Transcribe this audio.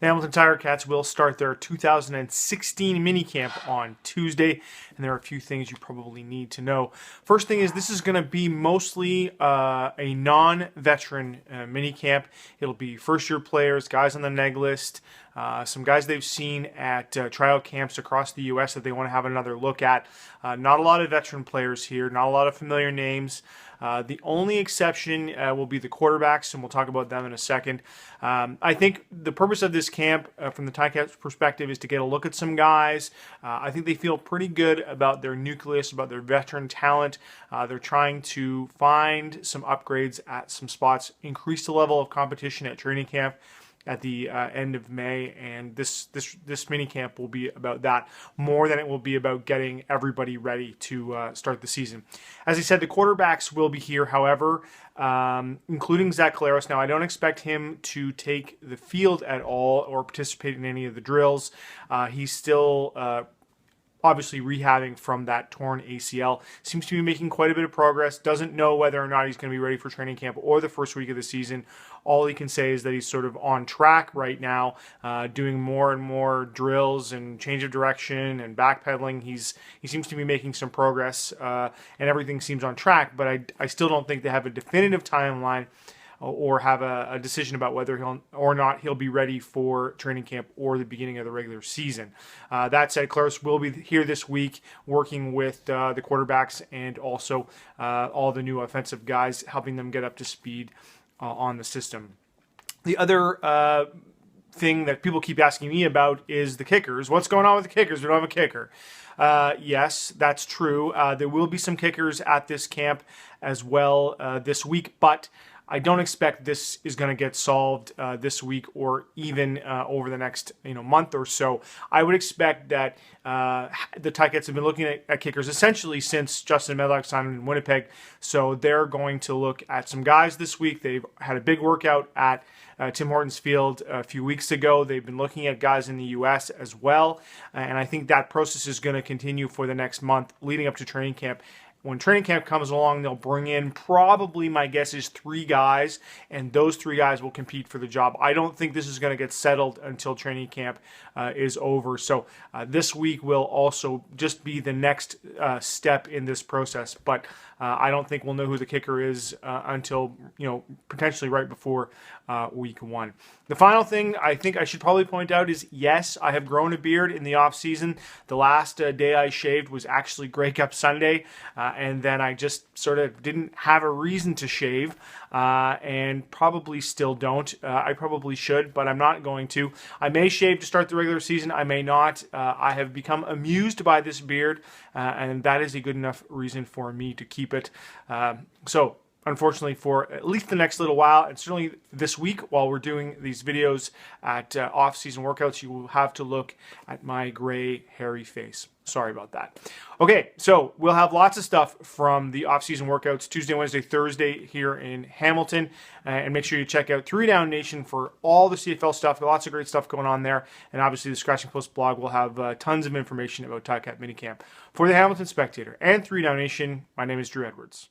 The Hamilton Ticats will start their 2016 minicamp on Tuesday, and there are a few things you probably need to know. First thing is this is going to be mostly a non-veteran minicamp. It'll be first-year players, guys on the neg list, some guys they've seen at tryout camps across the U.S. that they want to have another look at. Not a lot of veteran players here, not a lot of familiar names. The only exception will be the quarterbacks, and we'll talk about them in a second. I think the purpose of this camp, from the Ticats' perspective, is to get a look at some guys. I think they feel pretty good about their nucleus, about their veteran talent. They're trying to find some upgrades at some spots, increase the level of competition at training camp at the end of May, and this mini camp will be about that more than it will be about getting everybody ready to start the season. As I said, the quarterbacks will be here, however, including Zach Collaros. Now, I don't expect him to take the field at all or participate in any of the drills. He's still obviously rehabbing from that torn ACL. Seems to be making quite a bit of progress. Doesn't know whether or not he's going to be ready for training camp or the first week of the season. All he can say is that he's sort of on track right now, doing more and more drills and change of direction and backpedaling. He seems to be making some progress, and everything seems on track, but I still don't think they have a definitive timeline or have a decision about whether he'll be ready for training camp or the beginning of the regular season. That said, Collaros will be here this week working with the quarterbacks and also all the new offensive guys, helping them get up to speed on the system. The other thing that people keep asking me about is the kickers. What's going on with the kickers? We don't have a kicker. Yes, that's true. There will be some kickers at this camp as well this week, but I don't expect this is going to get solved this week or even over the next month or so. I would expect that the Ticats have been looking at kickers essentially since Justin Medlock signed in Winnipeg, so they're going to look at some guys this week. They've had a big workout at Tim Hortons Field a few weeks ago. They've been looking at guys in the U.S. as well, and I think that process is going to continue for the next month leading up to training camp. When training camp comes along, they'll bring in probably, my guess is 3 guys, and those 3 guys will compete for the job. I don't think this is going to get settled until training camp is over. So this week will also just be the next step in this process. But I don't think we'll know who the kicker is until potentially right before week 1. The final thing I think I should probably point out is, yes, I have grown a beard in the off season. The last day I shaved was actually Grey Cup Sunday. And then I just sort of didn't have a reason to shave, and probably still don't. I probably should, but I'm not going to. I may shave to start the regular season. I may not. I have become amused by this beard, and that is a good enough reason for me to keep it. So unfortunately, for at least the next little while, and certainly this week while we're doing these videos at off-season workouts, you will have to look at my gray, hairy face. Sorry about that. Okay, so we'll have lots of stuff from the off-season workouts Tuesday, Wednesday, Thursday here in Hamilton. And make sure you check out 3 Down Nation for all the CFL stuff. Lots of great stuff going on there. And obviously the Scratching Post blog will have tons of information about Ticat Minicamp. For the Hamilton Spectator and 3 Down Nation, my name is Drew Edwards.